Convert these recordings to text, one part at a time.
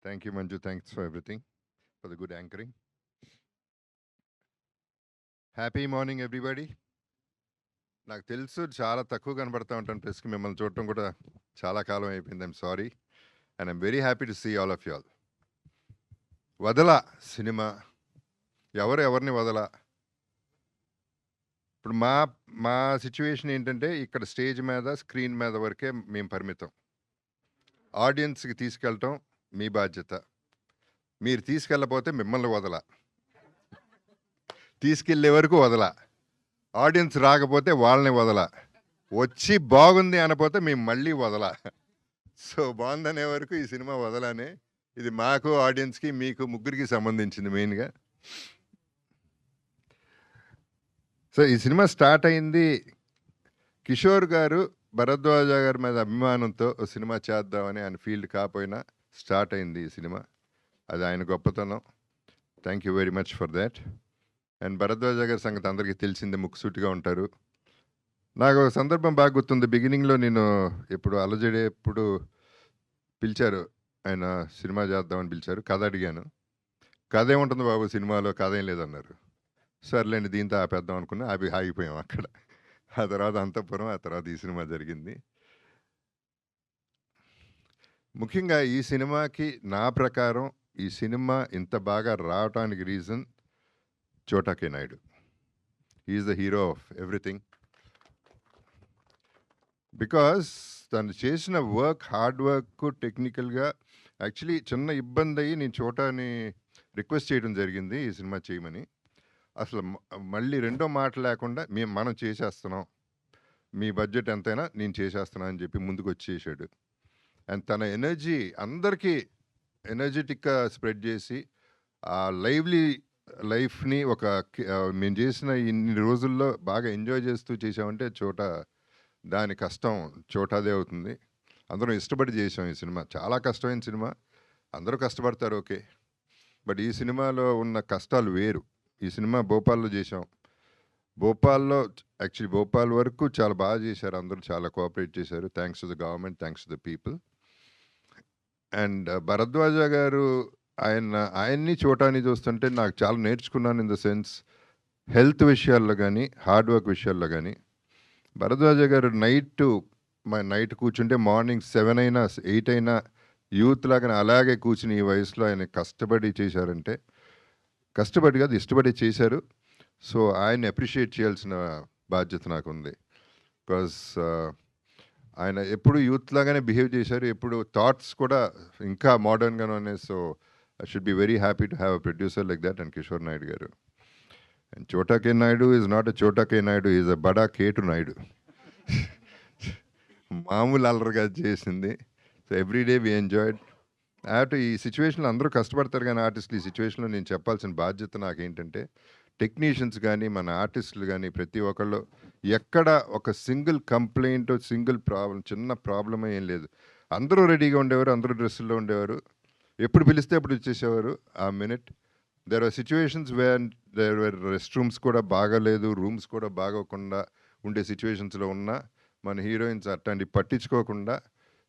Thank you, Manju. Thanks for everything, for the good anchoring. Happy morning everybody. నాకు తెలుసు చాలా తక్కువ కనబడతా ఉంటాను ప్రెస్కి, మిమ్మల్ని చూడటం కూడా చాలా కాలం అయిపోయింది. I'm sorry and I'm very happy to see all of you all. వదల సినిమా ఎవరిని వదల. ఇప్పుడు మా మా సిచ్యువేషన్ ఏంటంటే, ఇక్కడ స్టేజ్ మీద స్క్రీన్ మీద వరకే మేము పరిమితం. ఆడియన్స్కి తీసుకెళ్ళటం మీ బాధ్యత. మీరు తీసుకెళ్ళకపోతే మిమ్మల్ని వదల, తీసుకెళ్ళే వరకు వదల. ఆడియన్స్ రాకపోతే వాళ్ళని వదల, వచ్చి బాగుంది అనపోతే మేము మళ్ళీ వదల. సో బాగుందనే వరకు ఈ సినిమా వదలనే. ఇది మాకు, ఆడియన్స్కి, మీకు ముగ్గురికి సంబంధించింది మెయిన్గా. సో ఈ సినిమా స్టార్ట్ అయింది కిషోర్ గారు భరద్వాజ గారి మీద అభిమానంతో సినిమా చేద్దామని. ఆయన ఫీల్డ్ కాకపోయినా స్టార్ట్ అయింది ఈ సినిమా. అది ఆయన గొప్పతనం. Thank you very much for that. And Bharadwaj గారి సంగతి అందరికీ తెలిసిందే, ముక్కుసూటిగా ఉంటారు. నాకు ఒక సందర్భం బాగా గుర్తుంది. బిగినింగ్లో నేను ఎప్పుడు అలజడి ఎప్పుడు పిలిచారు, ఆయన సినిమా చేద్దామని పిలిచారు. కథ అడిగాను. కథ ఏముంటుంది బాబు సినిమాలో, కథ ఏం లేదన్నారు. సర్లేండి దీంతో ఆపేద్దాం అనుకున్నా, ఆగిపోయాం అక్కడ. ఆ తర్వాత అంతఃపురం, ఆ తర్వాత ఈ సినిమా జరిగింది. ముఖ్యంగా ఈ సినిమాకి నా ప్రకారం ఈ సినిమా ఇంత బాగా రావటానికి reason Chota K Naidu. He's the hero of everything. Because తను చేసిన వర్క్, హార్డ్ వర్క్, టెక్నికల్గా యాక్చువల్లీ చిన్న ఇబ్బంది అయ్యి నేను చోటాని రిక్వెస్ట్ చేయడం జరిగింది ఈ సినిమా చేయమని. అసలు మళ్ళీ రెండో మాట లేకుండా మనం చేసేస్తున్నాం, మీ బడ్జెట్ ఎంతైనా నేను చేసేస్తున్నా అని చెప్పి ముందుకు వచ్చేసాడు. అండ్ తన ఎనర్జీ అందరికీ ఎనర్జెటిక్గా స్ప్రెడ్ చేసి ఆ లైవ్లీ లైఫ్ని మేము చేసిన ఇన్ని రోజుల్లో బాగా ఎంజాయ్ చేస్తూ చేసామంటే దాని కష్టం చోటాదే అవుతుంది. అందరం ఇష్టపడి చేసాం ఈ సినిమా. చాలా కష్టమైన సినిమా, అందరూ కష్టపడతారు ఓకే, బట్ ఈ సినిమాలో ఉన్న కష్టాలు వేరు. ఈ సినిమా భోపాల్లో చేసాం. భోపాల్లో యాక్చువల్లీ భోపాల్ వరకు చాలా బాగా చేశారు, అందరూ చాలా కోఆపరేట్ చేశారు. Thanks to the government, thanks to the people. And Bharadwaj గారు ఆయన్ని చోటాని చూస్తుంటే నాకు చాలా నేర్చుకున్నాను. ఇన్ ద సెన్స్ హెల్త్ విషయాల్లో కానీ, హార్డ్ వర్క్ విషయాల్లో కానీ. భరద్వాజ గారు నైట్ కూర్చుంటే మార్నింగ్ 7 అయినా 8 అయినా యూత్ లాగానే అలాగే కూర్చుని ఈ వయసులో ఆయన కష్టపడి చేశారంటే, కష్టపడి కాదు ఇష్టపడి చేశారు. సో ఆయన్ని అప్రిషియేట్ చేయాల్సిన బాధ్యత నాకు ఉంది. బికాజ్ ఆయన ఎప్పుడు యూత్ లాగానే బిహేవ్ చేశారు, ఎప్పుడు థాట్స్ కూడా ఇంకా మోడర్న్గానే ఉన్నాయి. So I should be very happy to have a producer like that and Kishore Naidu గారు. అండ్ చోటా K Naidu is not a చోటా కే నాయుడు, ఈజ్ అ బడా కేటు నాయుడు. మామూలు అల్లరిగా చేసింది. So everyday we enjoyed. ఈ సిచ్యువేషన్లో అందరూ కష్టపడతారు కానీ ఆర్టిస్టులు, ఈ సిచ్యువేషన్లో నేను చెప్పాల్సిన బాధ్యత నాకేంటంటే, టెక్నీషియన్స్ కానీ మన ఆర్టిస్టులు కానీ ప్రతి ఒక్కళ్ళు ఎక్కడ ఒక సింగిల్ కంప్లైంట్, సింగిల్ ప్రాబ్లం, చిన్న ప్రాబ్లం ఏం లేదు. అందరూ రెడీగా ఉండేవారు, అందరూ డ్రెస్సుల్లో ఉండేవారు, ఎప్పుడు పిలిస్తే అప్పుడు వచ్చేసేవారు ఆ minute. There are situations where there were rest rooms కూడా బాగాలేదు, రూమ్స్ కూడా బాగోకుండా ఉండే సిచ్యువేషన్స్లో ఉన్న మన హీరోయిన్స్ అట్లాంటి పట్టించుకోకుండా,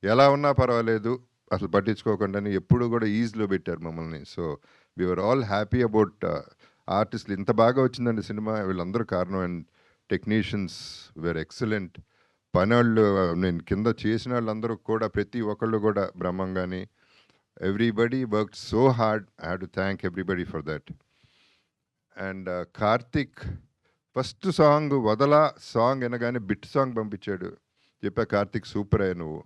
ఎలా ఉన్నా పర్వాలేదు అసలు పట్టించుకోకుండా ఎప్పుడు కూడా ఈజీలో పెట్టారు మమ్మల్ని. So we are all happy about ఆర్టిస్టులు ఇంత బాగా వచ్చిందండి సినిమా, వీళ్ళందరూ కారణం. And technicians were excellent. పని నేను కింద చేసిన వాళ్ళందరూ కూడా ప్రతి ఒక్కళ్ళు కూడా బ్రహ్మంగాని, everybody work so hard. I have to thank everybody for that. And Karthik first song వదలా సాంగ్ వినగానే బిట్ సాంగ్ పంపించాడు. చెప్పా కార్తిక్ సూపర్ అయ్యా నువ్వు.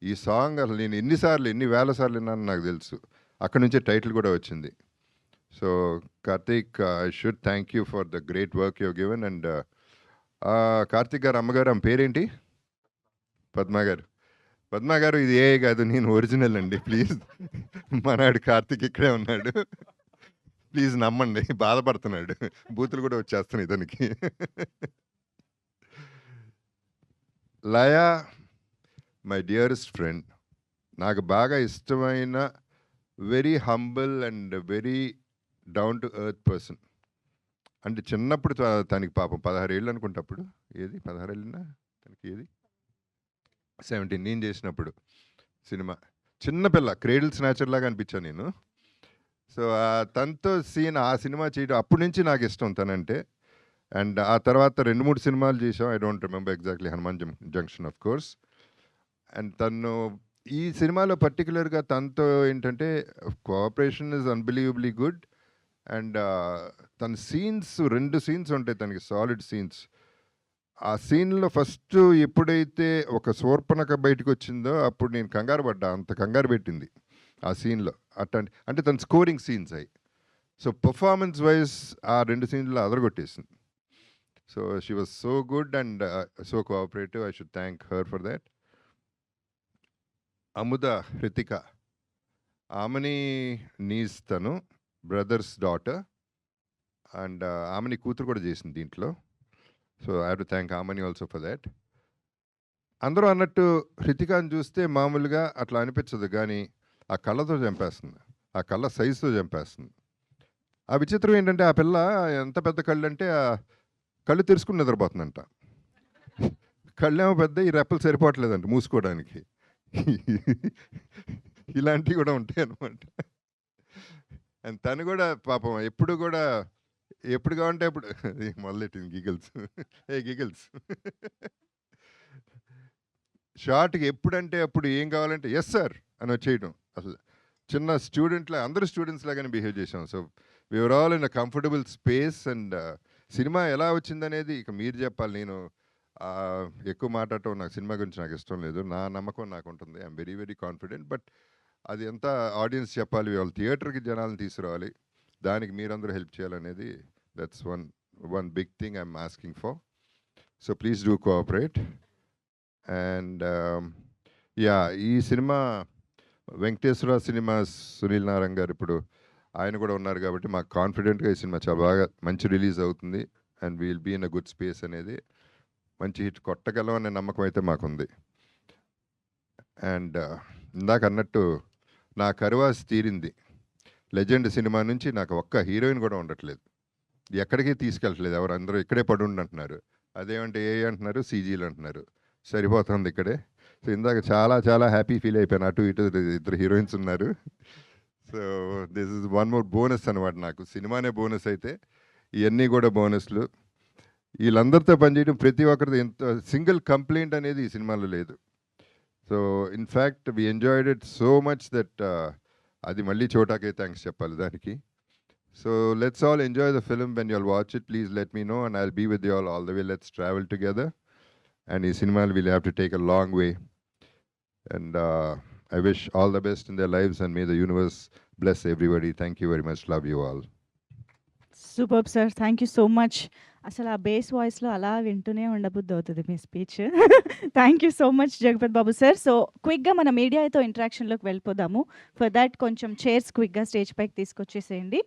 ఈ సాంగ్ అసలు నేను ఎన్ని వేల సార్లు విన్నాను నాకు తెలుసు. అక్కడ నుంచే టైటిల్ కూడా వచ్చింది. So Karthik, I should thank you for the great work you given. And Karthik గారు అమ్మగారు ఆమె పేరేంటి? పద్మా గారు. పద్మా గారు ఇది ఏ కాదు, నేను ఒరిజినల్ అండి, ప్లీజ్. మనాడు కార్తిక్ ఇక్కడే ఉన్నాడు, ప్లీజ్ నమ్మండి. బాధపడుతున్నాడు, బూతులు కూడా వచ్చేస్తున్నాయి ఇతనికి. లయా మై డియరెస్ట్ ఫ్రెండ్, నాకు బాగా ఇష్టమైన very humble and very down to earth person. అంటే చిన్నప్పుడు తనకి పాపం 16 ఏళ్ళు అనుకుంటప్పుడు, ఏది 16 ఏళ్ళనా తనకి, ఏది 17 నేను చేసినప్పుడు సినిమా. చిన్న పిల్ల క్రేడిల్ స్నాచర్ లాగా అనిపించాను నేను. సో తనతో ఆ సినిమా చేయడం అప్పటి నుంచి నాకు ఇష్టం తనంటే. అండ్ ఆ తర్వాత 2-3 సినిమాలు చేసాం. I don't remember exactly Hanuman junction of course. And తను ఈ సినిమాలో పర్టికులర్గా తనతో ఏంటంటే cooperation is unbelievably good. And తన సీన్స్ 2 సీన్స్ ఉంటాయి తనకి, సాలిడ్ సీన్స్. ఆ సీన్లో ఫస్ట్ ఎప్పుడైతే ఒక శూర్పణఖ బయటకు వచ్చిందో అప్పుడు నేను కంగారు పడ్డా, అంత కంగారు పెట్టింది ఆ సీన్లో. అట్లాంటి అంటే తన స్కోరింగ్ సీన్స్ అయ్యి. సో పర్ఫార్మెన్స్ వైజ్ ఆ 2 సీన్లో అదరగొట్టేసింది. So she was so good and so cooperative. I should thank her for that. Amudha Hrithika, ఆమెని నీస్ తను బ్రదర్స్ డాటర్. అండ్ ఆమెని కూతురు కూడా చేసింది దీంట్లో. So I have to thank ఆమెని ఆల్సో ఫర్ దాట్. అందరూ అన్నట్టు హృతికాని చూస్తే మామూలుగా అట్లా అనిపించదు, కానీ ఆ కళ్ళతో చంపేస్తుంది, ఆ కళ్ళ సైజుతో చంపేస్తుంది. ఆ విచిత్రం ఏంటంటే ఆ పిల్ల ఎంత పెద్ద కళ్ళు అంటే కళ్ళు తెరుచుకుని నిద్రపోతుందంట. కళ్ళేమో పెద్ద, ఈ రెప్పలు సరిపోవట్లేదంట మూసుకోవడానికి. ఇలాంటివి కూడా ఉంటాయి అన్నమాట. అండ్ తను కూడా పాపం ఎప్పుడు కావాలంటే అప్పుడు మొదలెట్టింది గిగిల్స్. గిగిల్స్ షార్ట్కి ఎప్పుడంటే అప్పుడు ఏం కావాలంటే ఎస్ సార్ అని వచ్చేయడం. అసలు చిన్న స్టూడెంట్లా, అందరూ స్టూడెంట్స్ లాగానే బిహేవ్ చేసాం. So we are all in a comfortable space. And cinema ఎలా వచ్చిందనేది ఇక మీరు చెప్పాలి. నేను ఎక్కువ మాట్లాడటం, నాకు సినిమా గురించి నాకు ఇష్టం లేదు. నా నమ్మకం నాకు ఉంటుంది. I'm very very confident. But అది ఎంత ఆడియన్స్ చెప్పాలి, వాళ్ళు థియేటర్కి జనాలను తీసుకురావాలి, దానికి మీరందరూ హెల్ప్ చేయాలనేది that's one big thing I'm asking for. So please do cooperate. And yeah, ఈ సినిమా వెంకటేశ్వర సినిమాస్ సునీల్ నారాయణ గారు ఇప్పుడు ఆయన కూడా ఉన్నారు కాబట్టి మాకు కాన్ఫిడెంట్గా ఈ సినిమా చాలా బాగా మంచి రిలీజ్ అవుతుంది. And we'll be in a good space అనేది, మంచి హిట్ కొట్టగలం అనే నమ్మకం అయితే మాకుంది. అండ్ ఇందాక అన్నట్టు నా కరువాసి తీరింది. లెజెండ్ సినిమా నుంచి నాకు ఒక్క హీరోయిన్ కూడా ఉండట్లేదు, ఎక్కడికి తీసుకెళ్ళట్లేదు. ఎవరు అందరూ ఇక్కడే పడుండి అంటున్నారు. అదేమంటే ఏ అంటున్నారు, సీజీలు అంటున్నారు. సరిపోతుంది ఇక్కడే. సో ఇందాక చాలా చాలా హ్యాపీ ఫీల్ అయిపోయాను. అటు ఇటు 2 హీరోయిన్స్ ఉన్నారు. So this is one more bonus అనమాట. నాకు సినిమానే బోనస్ అయితే ఇవన్నీ కూడా బోనస్లు. వీళ్ళందరితో పనిచేయడం, ప్రతి ఒక్కరితో ఎంత సింగిల్ కంప్లైంట్ అనేది ఈ సినిమాలో లేదు. So in fact we enjoyed it so much that అది మళ్ళీ చోటాకే థ్యాంక్స్ చెప్పాలి దానికి. So let's all enjoy the film. When you all watch it please let me know and I will be with you all the way. Let's travel together. And ఈ సినిమాలు will have to take a long way. And I wish all the best in their lives and may the universe bless everybody. Thank you very much. Love you all. Super sir, thank you so much. అసలు ఆ base వాయిస్లో అలా వింటూనే ఉండబుద్ధి అవుతుంది మీ speech. Thank you so much Jagapathi Babu sir. So క్విక్గా మన మీడియాతో ఇంటరాక్షన్లోకి వెళ్ళిపోదాము. ఫర్ దాట్ కొంచెం చైర్స్ క్విక్గా స్టేజ్ పైకి తీసుకొచ్చేసేయండి.